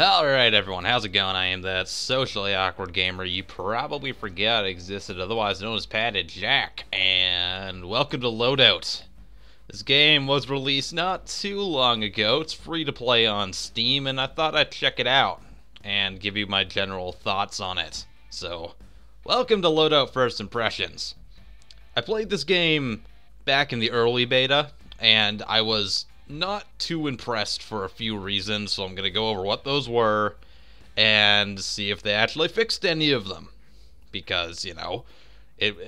Alright everyone, how's it going? I am that socially awkward gamer you probably forgot existed, otherwise known as PattyJack, and welcome to LOADOUT. This game was released not too long ago. It's free to play on Steam, and I thought I'd check it out and give you my general thoughts on it. So, welcome to LOADOUT First Impressions. I played this game back in the early beta, and I was not too impressed for a few reasons, so I'm going to go over what those were and see if they actually fixed any of them. Because, you know,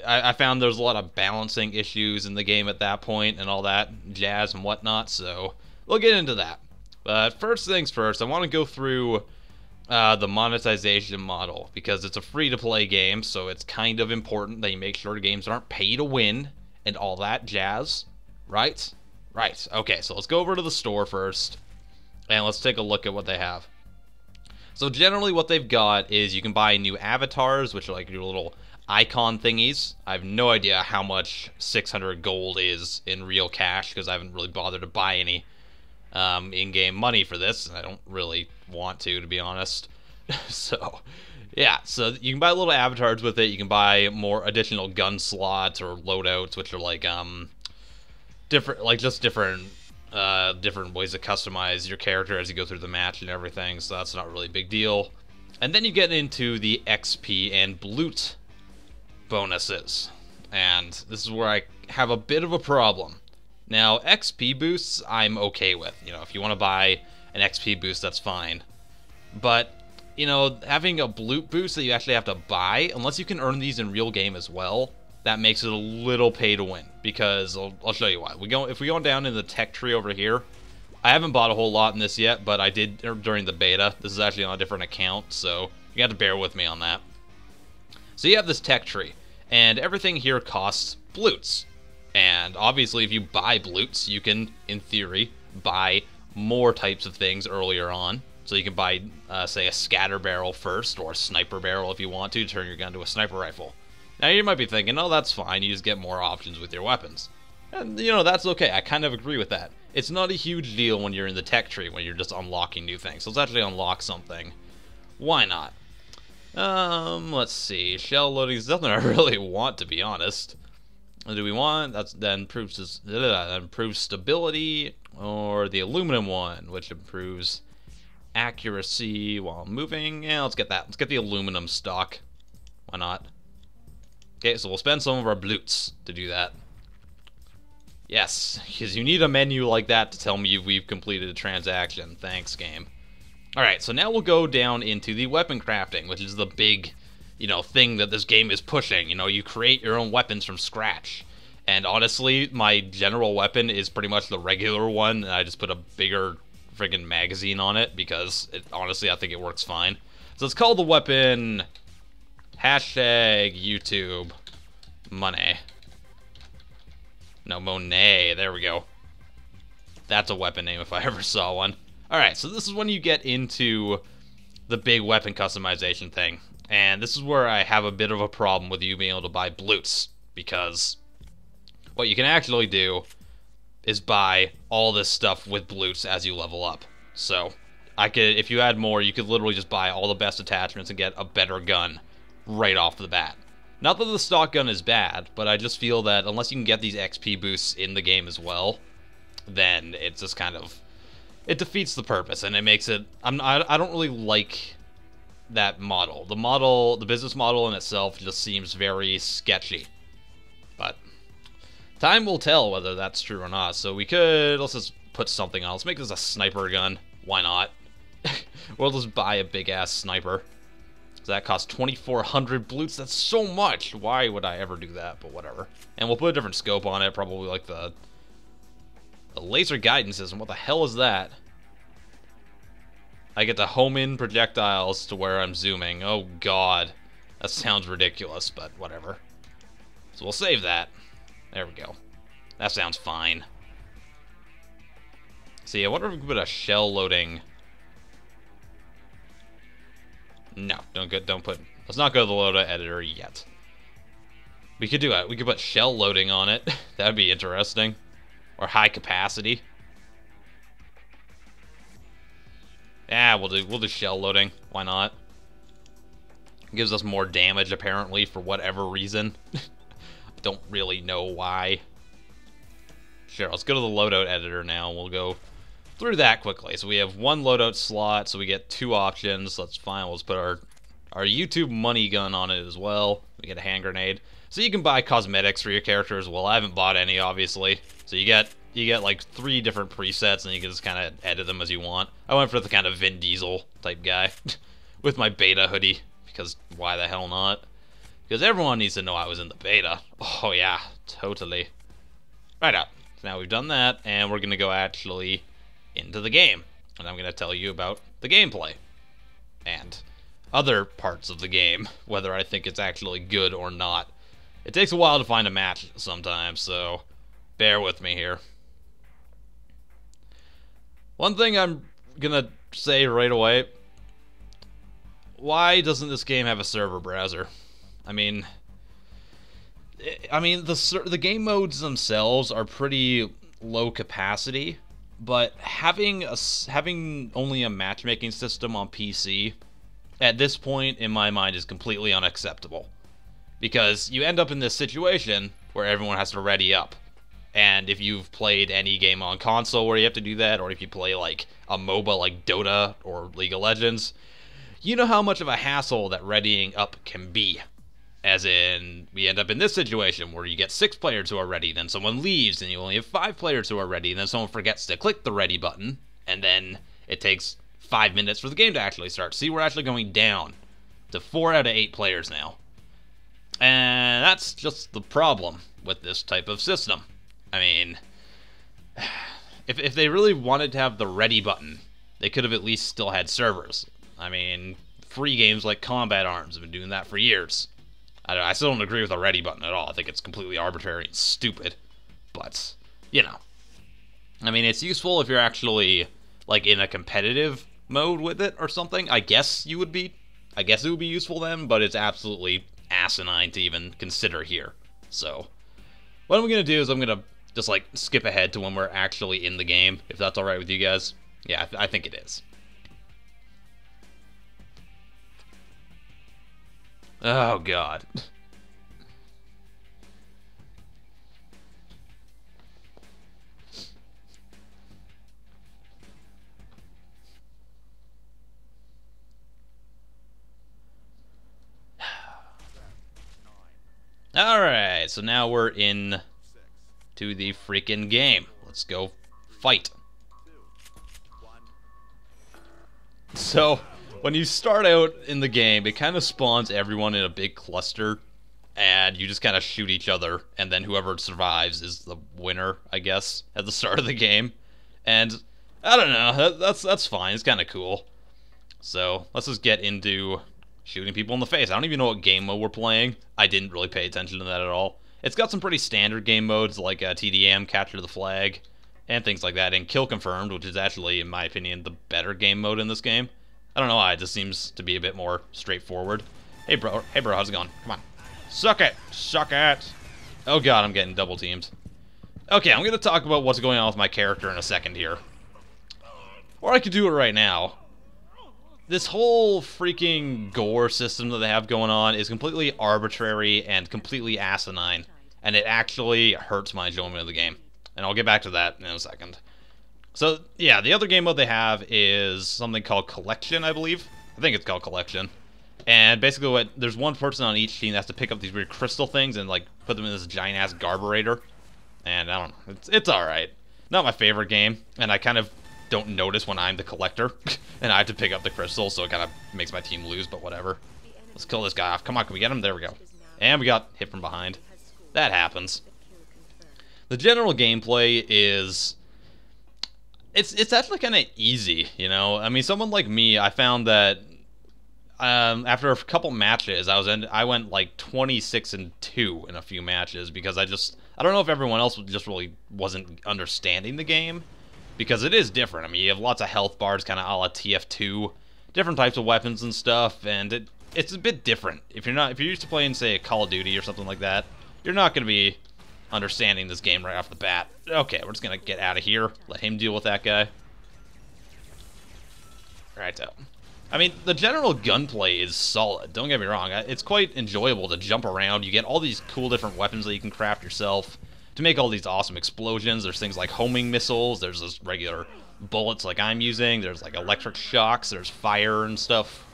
I found there's a lot of balancing issues in the game at that point and all that jazz and whatnot, so we'll get into that. But first things first, I want to go through the monetization model, because it's a free-to-play game, so it's kind of important that you make sure games aren't pay to win and all that jazz, right? Right, okay, so let's go over to the store first, and let's take a look at what they have. So generally what they've got is you can buy new avatars, which are like your little icon thingies. I have no idea how much 600 gold is in real cash, because I haven't really bothered to buy any in-game money for this, and I don't really want to be honest. So, yeah, so you can buy little avatars with it. You can buy more additional gun slots or loadouts, which are like, different ways to customize your character as you go through the match and everything, so that's not really a big deal. And then you get into the XP and loot bonuses, and this is where I have a bit of a problem. Now, XP boosts I'm okay with. You know, if you want to buy an XP boost, that's fine. But, you know, having a loot boost that you actually have to buy, unless you can earn these in real game as well, that makes it a little pay to win, because I'll show you why. If we go down in the tech tree over here, I haven't bought a whole lot in this yet, but I did during the beta. This is actually on a different account, so you have to bear with me on that. So you have this tech tree, and everything here costs bloots. And obviously if you buy bloots, you can, in theory, buy more types of things earlier on. So you can buy, say, a scatter barrel first, or a sniper barrel if you want to turn your gun to a sniper rifle. Now, you might be thinking, oh, that's fine, you just get more options with your weapons. And, you know, that's okay, I kind of agree with that. It's not a huge deal when you're in the tech tree, when you're just unlocking new things. So let's actually unlock something. Why not? Let's see. Shell loading is nothing I really want, to be honest. What do we want? That improves stability, or the aluminum one, which improves accuracy while moving. Yeah, let's get that. Let's get the aluminum stock. Why not? Okay, so we'll spend some of our bloots to do that. Yes, because you need a menu like that to tell me we've completed a transaction. Thanks, game. Alright, so now we'll go down into the weapon crafting, which is the big, you know, thing that this game is pushing. You know, you create your own weapons from scratch. And honestly, my general weapon is pretty much the regular one, and I just put a bigger friggin' magazine on it, because, honestly, I think it works fine. So it's called the weapon... #YouTube money. No, Monet. There we go. That's a weapon name if I ever saw one. Alright, so this is when you get into the big weapon customization thing. And this is where I have a bit of a problem with you being able to buy bloots, because what you can actually do is buy all this stuff with bloots as you level up. So, if you add more, you could literally just buy all the best attachments and get a better gun right off the bat. Not that the stock gun is bad, but I just feel that unless you can get these XP boosts in the game as well, then it's just kind of, it defeats the purpose, and it makes it, I don't really like that model. The business model in itself just seems very sketchy. But time will tell whether that's true or not. So let's just put something on. Let's make this a sniper gun. Why not? We'll just buy a big ass sniper. So that costs 2,400 bloots. That's so much. Why would I ever do that? But whatever. And we'll put a different scope on it. Probably like the laser guidance system. What the hell is that? I get to home in projectiles to where I'm zooming. Oh god. That sounds ridiculous, but whatever. So we'll save that. There we go. That sounds fine. See, I wonder if we could put a shell loading... No, let's not go to the loadout editor yet. We could do it. We could put shell loading on it. That'd be interesting. Or high capacity. Yeah, we'll do shell loading. Why not? Gives us more damage, apparently, for whatever reason. Don't really know why. Sure, let's go to the loadout editor now, and we'll go through that quickly. So we have one loadout slot, so we get 2 options. That's fine. Let's put our YouTube money gun on it as well. We get a hand grenade. So you can buy cosmetics for your character as well. I haven't bought any, obviously. So you get like 3 different presets, and you can just kind of edit them as you want. I went for the kind of Vin Diesel type guy with my beta hoodie, because why the hell not? Because everyone needs to know I was in the beta. Oh yeah, totally. Right up. So now we've done that, and we're going to go actually into the game. And I'm going to tell you about the gameplay. And other parts of the game, whether I think it's actually good or not. It takes a while to find a match sometimes, so bear with me here. One thing I'm gonna say right away, why doesn't this game have a server browser? I mean the game modes themselves are pretty low capacity, but having only a matchmaking system on PC at this point in my mind is completely unacceptable. Because you end up in this situation where everyone has to ready up. And if you've played any game on console where you have to do that, or if you play like a MOBA like Dota or League of Legends, you know how much of a hassle that readying up can be. As in, we end up in this situation where you get 6 players who are ready, then someone leaves, and you only have 5 players who are ready, and then someone forgets to click the ready button, and then it takes 5 minutes for the game to actually start. See, we're actually going down to 4 out of 8 players now. And that's just the problem with this type of system. I mean, if they really wanted to have the ready button, they could have at least still had servers. I mean, free games like Combat Arms have been doing that for years. I still don't agree with the ready button at all. I think it's completely arbitrary and stupid. But, you know. I mean, it's useful if you're actually, like, in a competitive mode with it or something. I guess it would be useful then, but it's absolutely asinine to even consider here. So what I'm gonna do is I'm gonna just like skip ahead to when we're actually in the game, if that's alright with you guys. Yeah, I think it is. Oh god. Alright, so now we're in to the freaking game. Let's go fight. So, when you start out in the game, it kind of spawns everyone in a big cluster, and you just kind of shoot each other, and then whoever survives is the winner, I guess, at the start of the game. And, I don't know, that's fine, it's kind of cool. So, let's just get into shooting people in the face. I don't even know what game mode we're playing. I didn't really pay attention to that at all. It's got some pretty standard game modes like TDM, Capture the Flag, and things like that, and Kill Confirmed, which is actually, in my opinion, the better game mode in this game. I don't know why, it just seems to be a bit more straightforward. Hey bro, how's it going? Come on. Suck it! Suck it! Oh god, I'm getting double teamed. Okay, I'm gonna talk about what's going on with my character in a second here. Or I could do it right now. This whole freaking gore system that they have going on is completely arbitrary and completely asinine, and it actually hurts my enjoyment of the game. And I'll get back to that in a second. So, yeah, the other game mode they have is something called Collection, I believe. I think it's called Collection. And basically there's one person on each team that has to pick up these weird crystal things and, like, put them in this giant-ass garburator. And, I don't know, it's alright. Not my favorite game, and I kind of don't notice when I'm the collector, and I have to pick up the crystals, so it kind of makes my team lose, but whatever. Let's kill this guy off. Come on, can we get him? There we go. And we got hit from behind. That happens. The general gameplay is... It's actually kind of easy, you know? I mean, someone like me, I found that after a couple matches, I went like 26-2 in a few matches, because I don't know if everyone else just really wasn't understanding the game. Because it is different. I mean, you have lots of health bars, kind of a la TF2, different types of weapons and stuff, and it's a bit different. If you're used to playing, say, a Call of Duty or something like that, you're not going to be understanding this game right off the bat. Okay, we're just going to get out of here, let him deal with that guy. Right out. I mean, the general gunplay is solid, don't get me wrong. It's quite enjoyable to jump around. You get all these cool different weapons that you can craft yourself to make all these awesome explosions. There's things like homing missiles, there's just regular bullets like I'm using, there's like electric shocks, there's fire and stuff.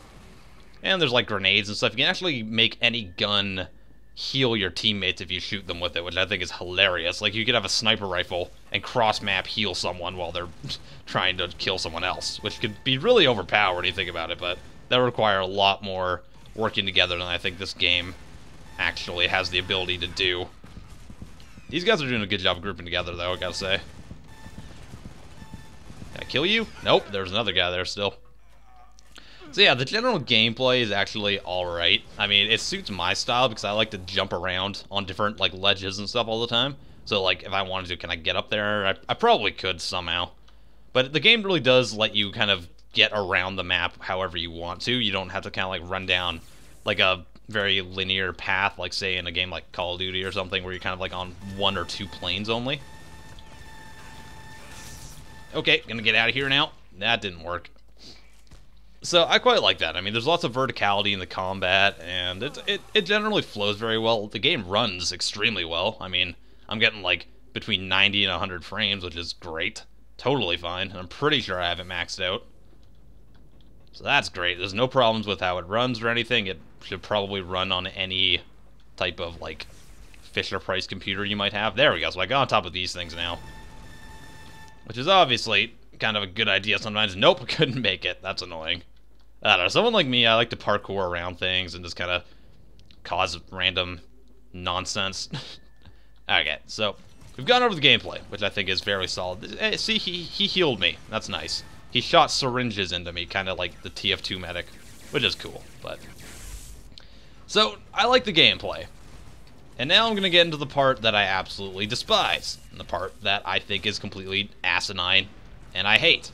And there's like grenades and stuff. You can actually make any gun heal your teammates if you shoot them with it, which I think is hilarious. Like, you could have a sniper rifle and cross-map heal someone while they're trying to kill someone else, which could be really overpowered when you think about it, but that would require a lot more working together than I think this game actually has the ability to do. These guys are doing a good job of grouping together, though, I gotta say. Can I kill you? Nope, there's another guy there still. So yeah, the general gameplay is actually alright. I mean, it suits my style because I like to jump around on different, like, ledges and stuff all the time. So, like, if I wanted to, can I get up there? I probably could somehow. But the game really does let you kind of get around the map however you want to. You don't have to kind of, like, run down, like, a very linear path, like, say, in a game like Call of Duty or something, where you're kind of, like, on 1 or 2 planes only. Okay, gonna get out of here now. That didn't work. So I quite like that. I mean, there's lots of verticality in the combat, and it generally flows very well. The game runs extremely well. I mean, I'm getting like between 90 and 100 frames, which is great. Totally fine. I'm pretty sure I have it maxed out. So that's great. There's no problems with how it runs or anything. It should probably run on any type of like Fisher-Price computer you might have. There we go. So I got on top of these things now, which is obviously kind of a good idea sometimes. Nope, couldn't make it. That's annoying. I don't know, someone like me, I like to parkour around things and just kind of cause random nonsense. Okay, so we've gone over the gameplay, which I think is very solid. Hey, see, he healed me. That's nice. He shot syringes into me, kind of like the TF2 medic, which is cool, but... So, I like the gameplay. And now I'm going to get into the part that I absolutely despise, and the part that I think is completely asinine, and I hate.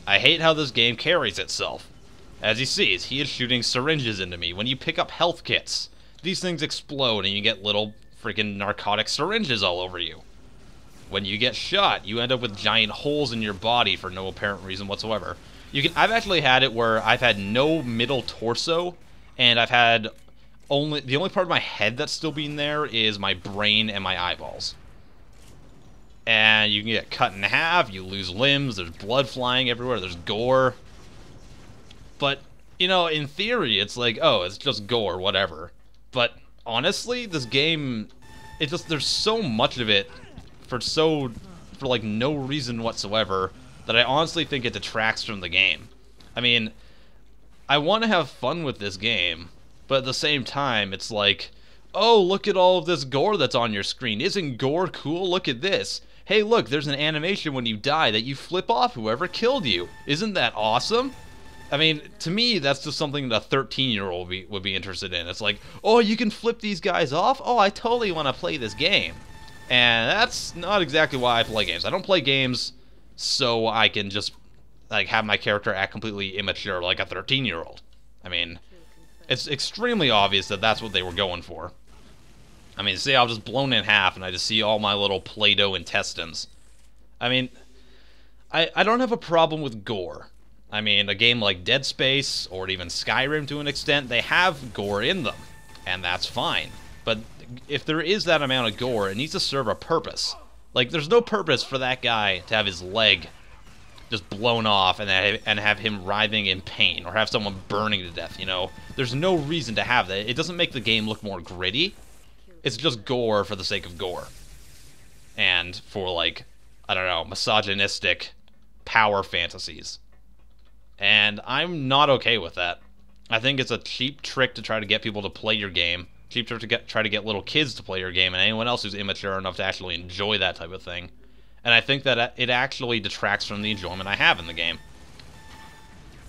I hate how this game carries itself. As he sees, he is shooting syringes into me. When you pick up health kits, these things explode and you get little freaking narcotic syringes all over you. When you get shot, you end up with giant holes in your body for no apparent reason whatsoever. I've actually had it where I've had no middle torso, and I've had the only part of my head that's still being there is my brain and my eyeballs. And you can get cut in half, you lose limbs, there's blood flying everywhere, there's gore. But, you know, in theory, it's like, oh, it's just gore, whatever. But, honestly, this game, there's so much of it for like, no reason whatsoever that I honestly think it detracts from the game. I mean, I want to have fun with this game, but at the same time, it's like, oh, look at all of this gore that's on your screen. Isn't gore cool? Look at this. Hey, look, there's an animation when you die that you flip off whoever killed you. Isn't that awesome? I mean, to me, that's just something that a 13-year-old would be interested in. It's like, oh, you can flip these guys off? Oh, I totally want to play this game. And that's not exactly why I play games. I don't play games so I can just, like, have my character act completely immature like a 13-year-old. I mean, it's extremely obvious that that's what they were going for. I mean, see, I was just blown in half, and I just see all my little Play-Doh intestines. I mean, I don't have a problem with gore. I mean, a game like Dead Space, or even Skyrim to an extent, they have gore in them, and that's fine. But if there is that amount of gore, it needs to serve a purpose. Like, there's no purpose for that guy to have his leg just blown off and have him writhing in pain, or have someone burning to death, you know? There's no reason to have that. It doesn't make the game look more gritty. It's just gore for the sake of gore. And for, like, I don't know, misogynistic power fantasies. And I'm not okay with that. I think it's a cheap trick to try to get people to play your game. Cheap trick to try to get little kids to play your game, and anyone else who's immature enough to actually enjoy that type of thing. And I think that it actually detracts from the enjoyment I have in the game.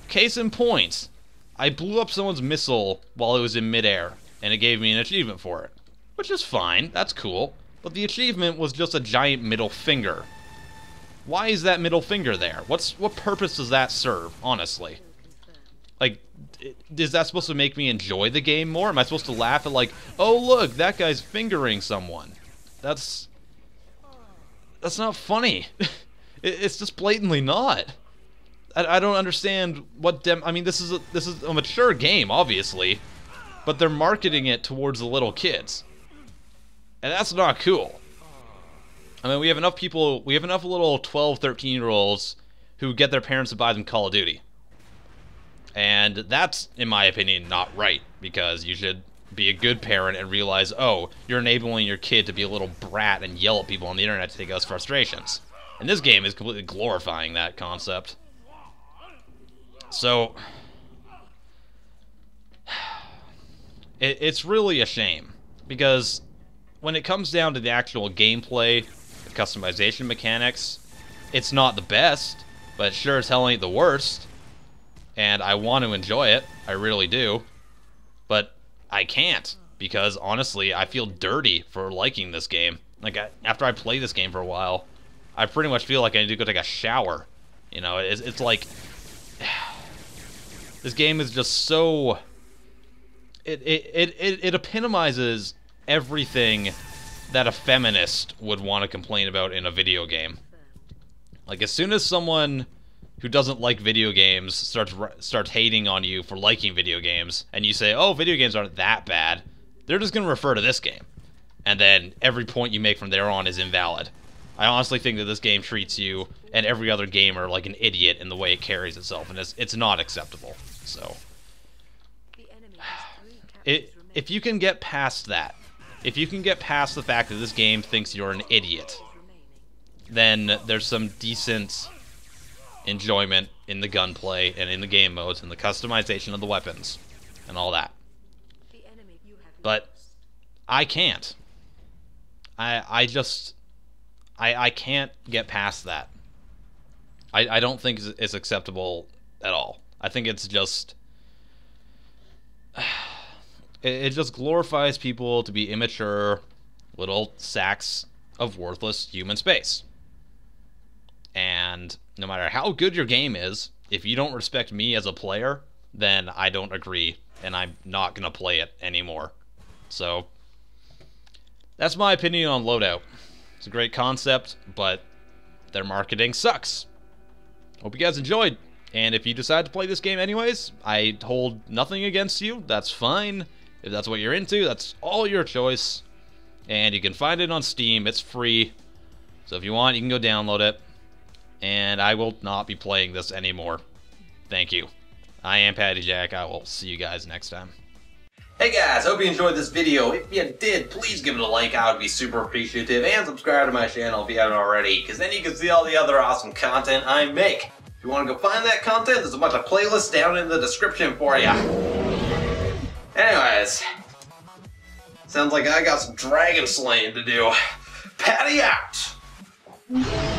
Case in point, I blew up someone's missile while it was in midair, and it gave me an achievement for it. Which is fine, that's cool. But the achievement was just a giant middle finger. Why is that middle finger there? What purpose does that serve, honestly? Like, is that supposed to make me enjoy the game more? Am I supposed to laugh at, like, oh look, that guy's fingering someone? That's not funny. It's just blatantly not. I don't understand what I mean, this is a mature game, obviously, but they're marketing it towards the little kids, and that's not cool. I mean, we have enough little 12, 13-year-olds who get their parents to buy them Call of Duty. And that's, in my opinion, not right, because you should be a good parent and realize, oh, you're enabling your kid to be a little brat and yell at people on the internet to take out his frustrations. And this game is completely glorifying that concept. So, it's really a shame, because when it comes down to the actual gameplay, the customization mechanics, it's not the best, but it sure as hell ain't the worst. And I want to enjoy it, I really do, but I can't, because honestly, I feel dirty for liking this game. Like, after I play this game for a while, I pretty much feel like I need to go take a shower. You know, it's like, this game is just so, it epitomizes everything that a feminist would want to complain about in a video game. Like, as soon as someone who doesn't like video games starts hating on you for liking video games, and you say, oh, video games aren't that bad, they're just going to refer to this game. And then every point you make from there on is invalid. I honestly think that this game treats you and every other gamer like an idiot in the way it carries itself, and it's not acceptable. So, if you can get past that, if you can get past the fact that this game thinks you're an idiot, then there's some decent enjoyment in the gunplay and in the game modes and the customization of the weapons and all that. But I can't. I can't get past that. I don't think it's acceptable at all. I think it's just, it just glorifies people to be immature little sacks of worthless human space. And no matter how good your game is, if you don't respect me as a player, then I don't agree, and I'm not going to play it anymore. So, that's my opinion on Loadout. It's a great concept, but their marketing sucks. Hope you guys enjoyed, and if you decide to play this game anyways, I hold nothing against you. That's fine. If that's what you're into, that's all your choice. And you can find it on Steam. It's free. So if you want, you can go download it. And I will not be playing this anymore. Thank you. I am PattyJack. I will see you guys next time. Hey guys, hope you enjoyed this video. If you did, please give it a like. I would be super appreciative. And subscribe to my channel if you haven't already, because then you can see all the other awesome content I make. If you want to go find that content, there's a bunch of playlists down in the description for you. Anyways, sounds like I got some dragon slaying to do. Patty out!